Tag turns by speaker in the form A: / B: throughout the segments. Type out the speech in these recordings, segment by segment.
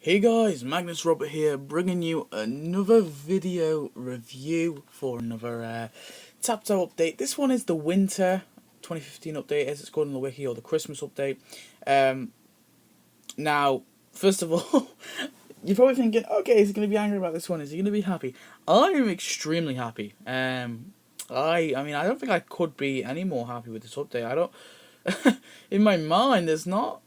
A: Hey guys, Magnus Robert here, bringing you another video review for another Tapto update. This one is the Winter 2015 update, as it's called in the wiki, or the Christmas update. Um, Now, first of all, you're probably thinking, okay, is he going to be angry about this one? Is he going to be happy? I am extremely happy. I mean, I don't think I could be any more happy with this update. I don't. In my mind, there's not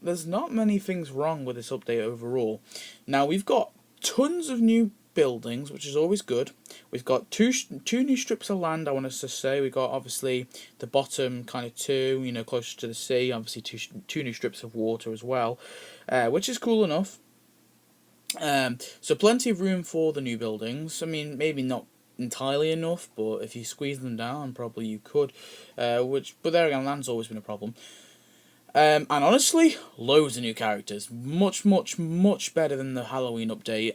A: many things wrong with this update overall. Now we've got tons of new buildings, which is always good. We've got two new strips of land. I want us to say we got obviously the bottom kind of two, closer to the sea. Obviously two new strips of water as well, which is cool enough. So plenty of room for the new buildings. I mean, maybe not entirely enough, but if you squeeze them down, probably you could. But there again, land's always been a problem. And honestly, loads of new characters. Much, much, much better than the Halloween update.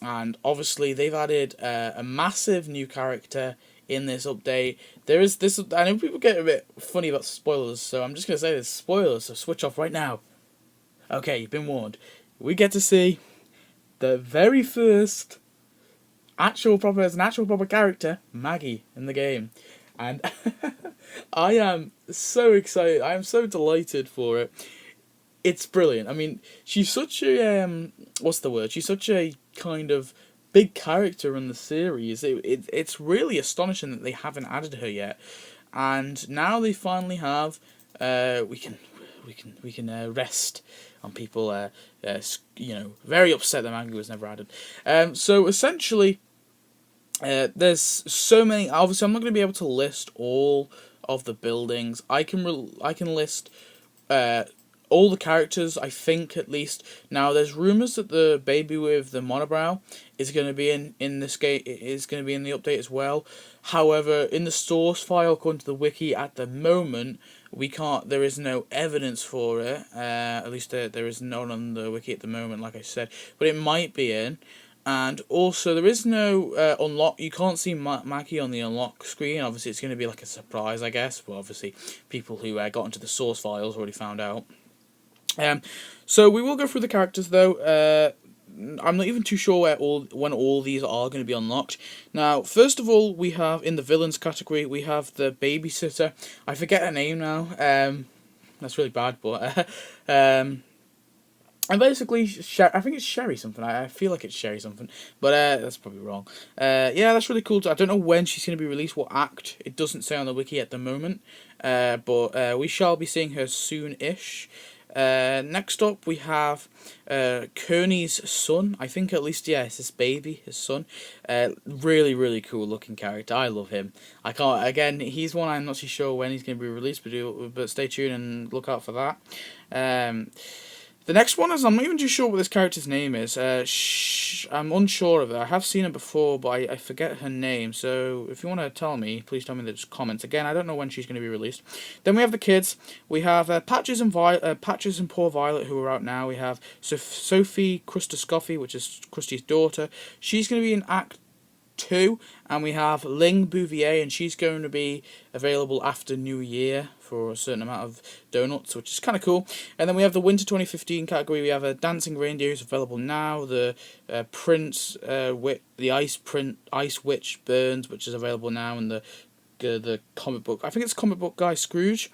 A: And obviously, they've added a massive new character in this update. There is this. I know people get a bit funny about spoilers, so I'm just going to say there's spoilers, so switch off right now. Okay, you've been warned. We get to see the very first actual proper character, Maggie, in the game. And I am so excited. I am so delighted for it. It's brilliant. I mean, she's such a what's the word? She's such a kind of big character in the series. It's really astonishing that they haven't added her yet, and now they finally have. We can rest on people. Very upset that Maggie was never added. So essentially, there's so many. Obviously, I'm not going to be able to list all of the buildings. I can list all the characters. I think at least now. There's rumors that the baby with the monobrow is going to be in this game. Is going to be in the update as well. However, in the source file, according to the wiki, at the moment we can't. There is no evidence for it. At least there is none on the wiki at the moment, like I said. But it might be in. And also, there is no unlock. You can't see Maggie on the unlock screen. Obviously, it's going to be like a surprise, I guess. But obviously, people who got into the source files already found out. So we will go through the characters though. I'm not even too sure when all these are going to be unlocked. Now, first of all, we have in the villains category we have the babysitter. I forget her name now. That's really bad, but and basically, I think it's Sherry something. I feel like it's Sherry something, but that's probably wrong. Yeah, that's really cool. I don't know when she's going to be released, what act. It doesn't say on the wiki at the moment, but we shall be seeing her soon-ish. Next up, we have Kearney's son. I think at least, yeah, it's his baby, his son. Really, really cool looking character. I love him. I can't. Again, he's one I'm not too sure when he's going to be released, but stay tuned and look out for that. The next one is, I'm not even too sure what this character's name is. I'm unsure of it. I have seen her before, but I forget her name. So if you want to tell me, please tell me in the comments. Again, I don't know when she's going to be released. Then we have the kids. We have Patches and Poor Violet, who are out now. We have Sophie Krustascoffy, which is Krusty's daughter. She's going to be in Act 2, and we have Ling Bouvier, and she's going to be available after New Year for a certain amount of donuts, which is kind of cool. And then we have the Winter 2015 category. We have a Dancing Reindeer who's available now, the Prince, the Ice Witch Burns, which is available now, and the comic book. I think it's comic book guy Scrooge.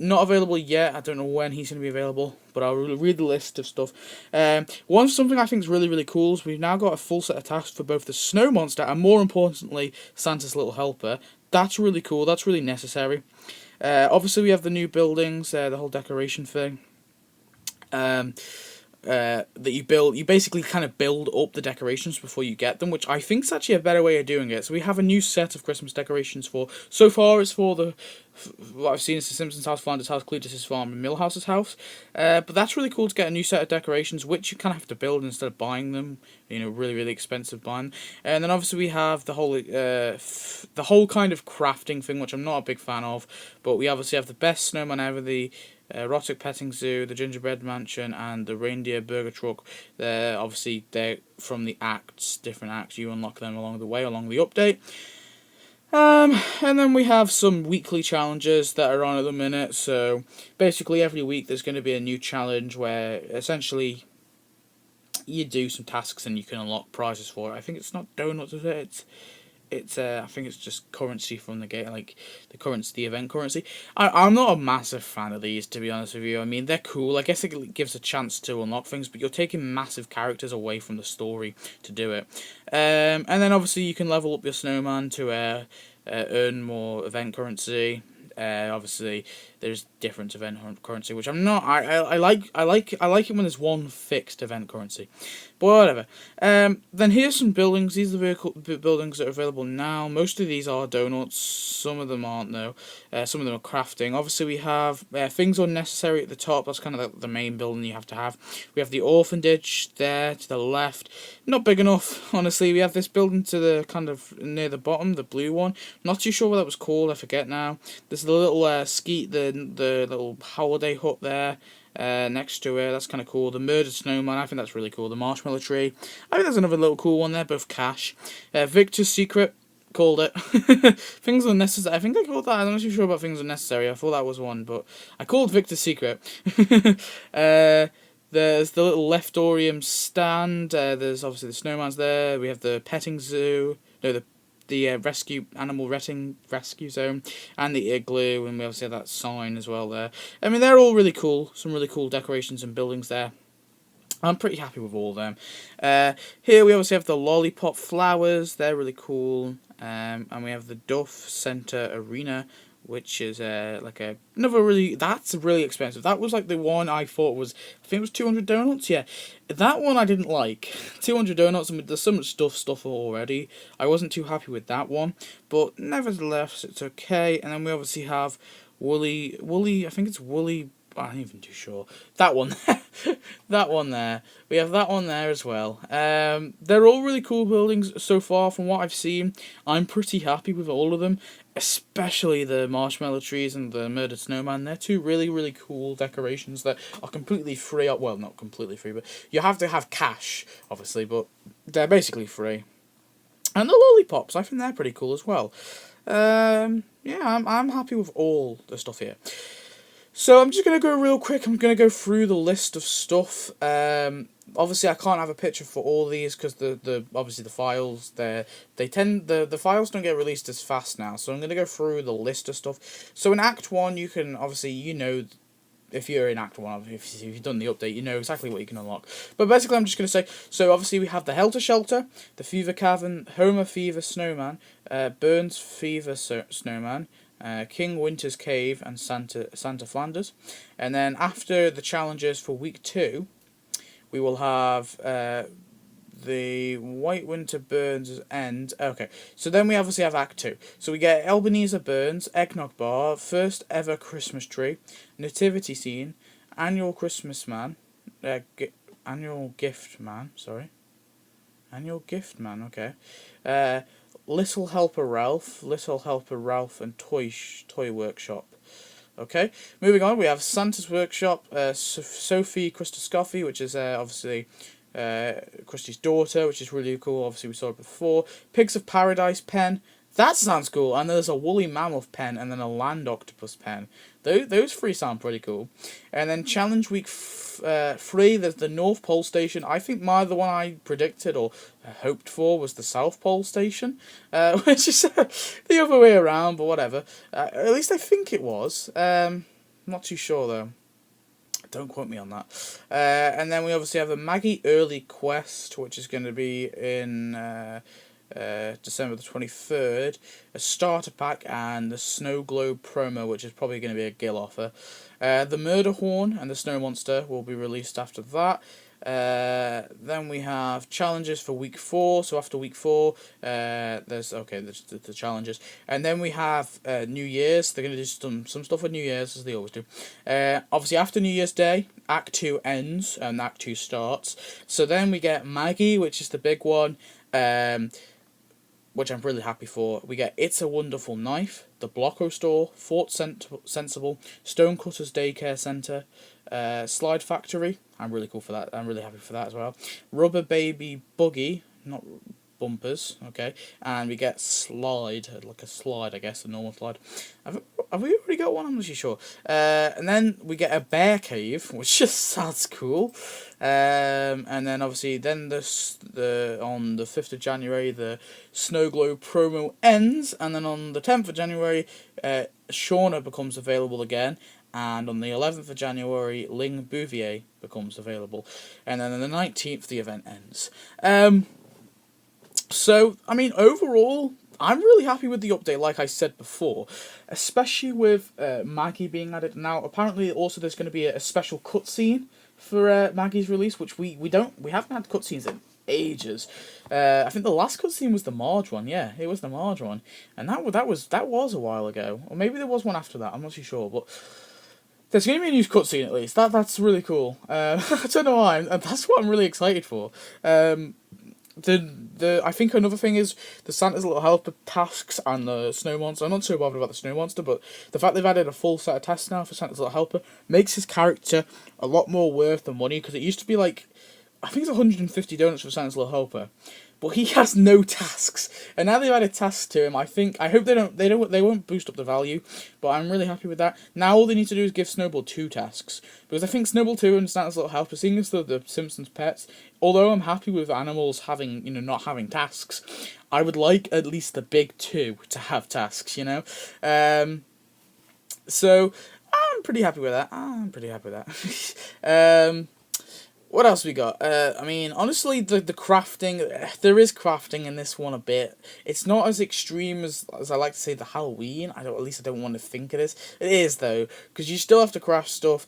A: Not available yet. I don't know when he's going to be available, but I'll read the list of stuff. Something I think is really, really cool is we've now got a full set of tasks for both the Snow Monster and, more importantly, Santa's Little Helper. That's really cool. That's really necessary. Obviously, we have the new buildings, the whole decoration thing. That you build, you basically kind of build up the decorations before you get them, which I think is actually a better way of doing it. So we have a new set of Christmas decorations so far it's for what I've seen is the Simpsons house, Flanders house, Cletus's farm, and Millhouse's house. But that's really cool to get a new set of decorations, which you kind of have to build instead of buying them. Really, really expensive buying. And then obviously we have the whole kind of crafting thing, which I'm not a big fan of. But we obviously have the best snowman ever, the Erotic Petting Zoo, the Gingerbread Mansion, and the Reindeer Burger Truck. Obviously they're from the different acts. You unlock them along the way, along the update. And then we have some weekly challenges that are on at the minute. So basically every week there's going to be a new challenge where essentially you do some tasks and you can unlock prizes for it. I think it's not donuts, is it? It's I think it's just currency from the game, like the event currency. I'm not a massive fan of these, to be honest with you. I mean, they're cool. I guess it gives a chance to unlock things, but you're taking massive characters away from the story to do it. And then obviously you can level up your snowman to earn more event currency. Obviously, there's different event currency, which I'm not. I like it when there's one fixed event currency, but whatever. Then here's some buildings. These are the vehicle buildings that are available now. Most of these are donuts. Some of them aren't though. Some of them are crafting. Obviously, we have things unnecessary at the top. That's kind of the main building you have to have. We have the orphanage there to the left. Not big enough, honestly. We have this building to the kind of near the bottom, the blue one. Not too sure what that was called. I forget now. There's the little the little holiday hut there. Next to it, that's kind of cool. The murdered snowman, I think that's really cool. The marshmallow tree, I think that's another little cool one there. Both cash. Victor's secret, called it. Things unnecessary. I think I called that. I'm not too sure about things unnecessary. I thought that was one, but I called Victor's secret. There's the little Leftorium stand. There's obviously the snowman's there. We have the petting zoo. No, the rescue zone, and the igloo, and we obviously have that sign as well there. I mean, they're all really cool. Some really cool decorations and buildings there. I'm pretty happy with all of them. Here we obviously have the lollipop flowers. They're really cool. And we have the Duff Center Arena, which is that's really expensive. That was like the one I thought was, I think it was 200 donuts. Yeah, that one I didn't like. 200 donuts, and there's so much stuff already. I wasn't too happy with that one, but nevertheless it's okay. And then we obviously have Woolly. I think it's Woolly. I'm not even too sure. That one. That one there. We have that one there as well. They're all really cool buildings so far from what I've seen. I'm pretty happy with all of them, especially the marshmallow trees and the murdered snowman. They're two really, really cool decorations that are completely free. Well, not completely free, but you have to have cash, obviously, but they're basically free. And the lollipops, I think they're pretty cool as well. Yeah, I'm happy with all the stuff here. So I'm just going to go real quick. I'm going to go through the list of stuff. Obviously I can't have a picture for all these because obviously the files the files don't get released as fast now. So I'm going to go through the list of stuff. So in Act 1 you can obviously, if you're in Act 1, if you've done the update, you know exactly what you can unlock. But basically I'm just going to say, so obviously we have the Helter Shelter, the Fever Cavern, Homer Fever Snowman, Burns Fever Snowman, King Winter's Cave, and Santa Flanders. And then after the challenges for week 2, we will have the White Winter Burns End. Okay, so then we obviously have Act 2. So we get Ebenezer Burns, Eggnog Bar, First Ever Christmas Tree, Nativity Scene, Annual Christmas Man, Annual Gift Man, okay. Little Helper Ralph, and Toy Workshop. Okay, moving on, we have Santa's Workshop, Sophie Christoscoffi, which is obviously Krusty's daughter, which is really cool. Obviously, we saw it before. Pigs of Paradise pen. That sounds cool. And there's a woolly mammoth pen, and then a land octopus pen. Those three sound pretty cool. And then Challenge Week 3, there's the North Pole Station. I think the one I predicted or hoped for was the South Pole Station, which is the other way around, but whatever. At least I think it was. Not too sure, though. Don't quote me on that. And then we obviously have a Maggie Early Quest, which is going to be in December the 23rd, a starter pack, and the Snow Globe promo, which is probably going to be a Gil offer. The Murder Horn and the Snow Monster will be released after that. Then we have challenges for week 4. So after week 4, there's the challenges, and then we have New Year's. They're going to do some stuff with New Year's, as they always do. Obviously after New Year's Day, Act 2 ends and Act 2 starts. So then we get Maggie, which is the big one. Which I'm really happy for. We get It's a Wonderful Knife, the Blocko Store, Fort Sensible, Stonecutter's Daycare Centre, Slide Factory. I'm really cool for that. I'm really happy for that as well. Rubber Baby Buggy, not bumpers, okay, and we get slide, like a slide, I guess, a normal slide. Have we already got one? I'm not too sure. And then we get a bear cave, which just sounds cool. And then obviously, then on the 5th of January, the Snow Globe promo ends, and then on the 10th of January, Shauna becomes available again. And on the 11th of January, Ling Bouvier becomes available. And then on the 19th, the event ends. So, I mean, overall, I'm really happy with the update, like I said before. Especially with Maggie being added. Now, apparently, also there's going to be a special cutscene for Maggie's release, which we haven't had cutscenes in ages. I think the last cutscene was the Marge one. Yeah, it was the Marge one. And that was a while ago. Or maybe there was one after that, I'm not too sure, but there's going to be a new cutscene at least. That's really cool. I don't know why, and that's what I'm really excited for. I think another thing is the Santa's Little Helper tasks and the Snow Monster. I'm not so bothered about the Snow Monster, but the fact they've added a full set of tasks now for Santa's Little Helper makes his character a lot more worth the money, because it used to be like, I think it's 150 donuts for Santa's Little Helper, but he has no tasks, and now they've added tasks to him. I hope they won't boost up the value, but I'm really happy with that. Now all they need to do is give Snowball 2 tasks, because I think Snowball 2 and Santa's Little Helper, seeing as the Simpsons pets, although I'm happy with animals having, not having tasks, I would like at least the big 2 to have tasks, So I'm pretty happy with that. What else we got? I mean, honestly, the crafting, there is crafting in this one a bit. It's not as extreme as I like to say the Halloween. At least I don't want to think it is. It is, though, because you still have to craft stuff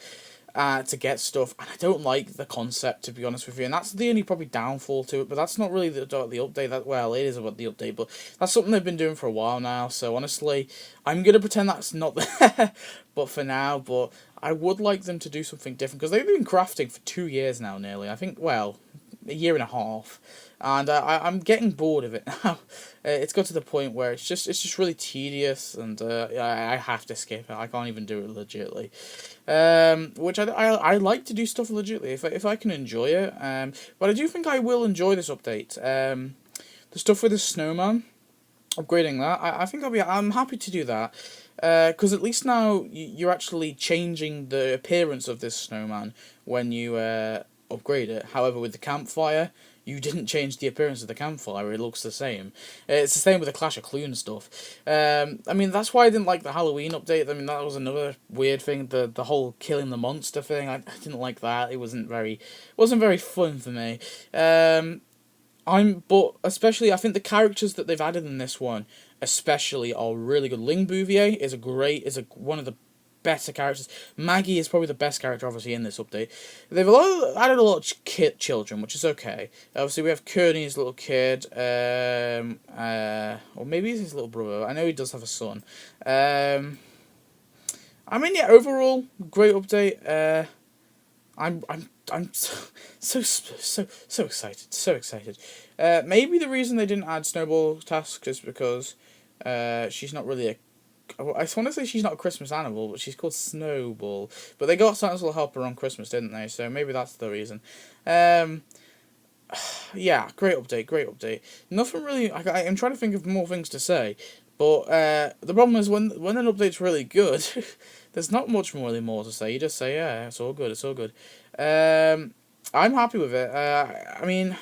A: to get stuff, and I don't like the concept, to be honest with you, and that's the only probably downfall to it, but that's not really the update. Well, it is about the update, but that's something they've been doing for a while now, so honestly, I'm going to pretend that's not there, but for now, but I would like them to do something different, because they've been crafting for 2 years now, nearly. I think, well, a year and a half, and I'm getting bored of it now. It's got to the point where it's just really tedious, and I have to skip it. I can't even do it legitly. Which I like to do stuff legitly if I can enjoy it. But I do think I will enjoy this update. The stuff with the snowman, upgrading that, I think I'm happy to do that. Because at least now you're actually changing the appearance of this snowman when you upgrade it. However, with the campfire, you didn't change the appearance of the campfire. It looks the same. It's the same with the Clash of Clunes stuff. I mean, that's why I didn't like the Halloween update. I mean, that was another weird thing. The whole killing the monster thing. I didn't like that. It wasn't very fun for me. But especially, I think the characters that they've added in this one, especially, are really good. Ling Bouvier is one of the better characters. Maggie is probably the best character, obviously, in this update. They've added a lot of children, which is okay. Obviously, we have Kearney's little kid, or maybe he's his little brother. I know he does have a son. I mean, yeah, overall, great update. I'm so excited. Maybe the reason they didn't add Snowball tasks is because she's not really I want to say she's not a Christmas animal, but she's called Snowball. But they got Santa's Little Helper on Christmas, didn't they? So maybe that's the reason. Yeah, great update. Nothing really. I'm trying to think of more things to say, but the problem is when an update's really good, there's not much really more to say. You just say, yeah, it's all good. I'm happy with it. I mean,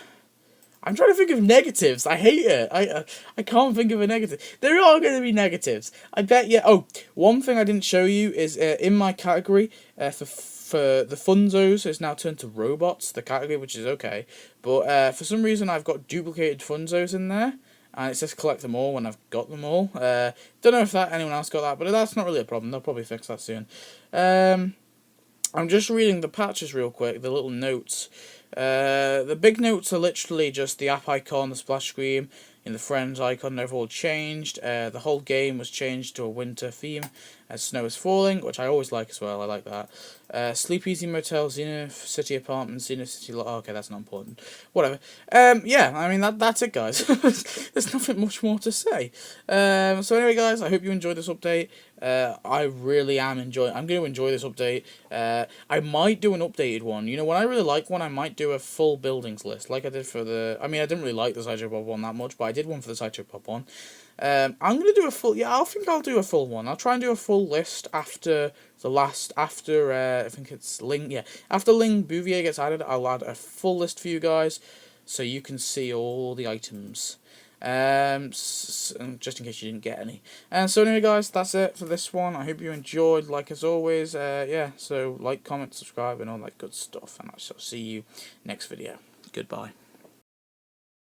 A: I'm trying to think of negatives. I hate it. I can't think of a negative. There are going to be negatives. I bet. Yeah. Oh, one thing I didn't show you is in my category for the Funzos, it's now turned to robots. The category, which is okay, but for some reason I've got duplicated Funzos in there, and it says collect them all when I've got them all. Don't know if anyone else got that, but that's not really a problem. They'll probably fix that soon. I'm just reading the patches real quick, the little notes. The big notes are literally just the app icon, the splash screen, and the friends icon. They've all changed. The whole game was changed to a winter theme as snow is falling, which I always like as well. I like that. Sleep Easy Motel, Zenith City Apartments, Zenith City... okay, that's not important. Whatever. Yeah, I mean, that's it, guys. There's nothing much more to say. So anyway, guys, I hope you enjoyed this update. I really am enjoying. I'm going to enjoy this update. I might do an updated one. You know, when I really like one, I might do a full buildings list, like I did for the. I mean, I didn't really like the Sideshow Bob one that much, but I did one for the Sideshow Bob one. I'm gonna do a full. Yeah, I think I'll do a full one. I'll try and do a full list after the last. After I think it's Ling. Yeah, after Ling Bouvier gets added, I'll add a full list for you guys, so you can see all the items. Just in case you didn't get any. And so anyway, guys, that's it for this one. I hope you enjoyed. Like as always, yeah. So like, comment, subscribe, and all that good stuff. And I shall see you next video. Goodbye.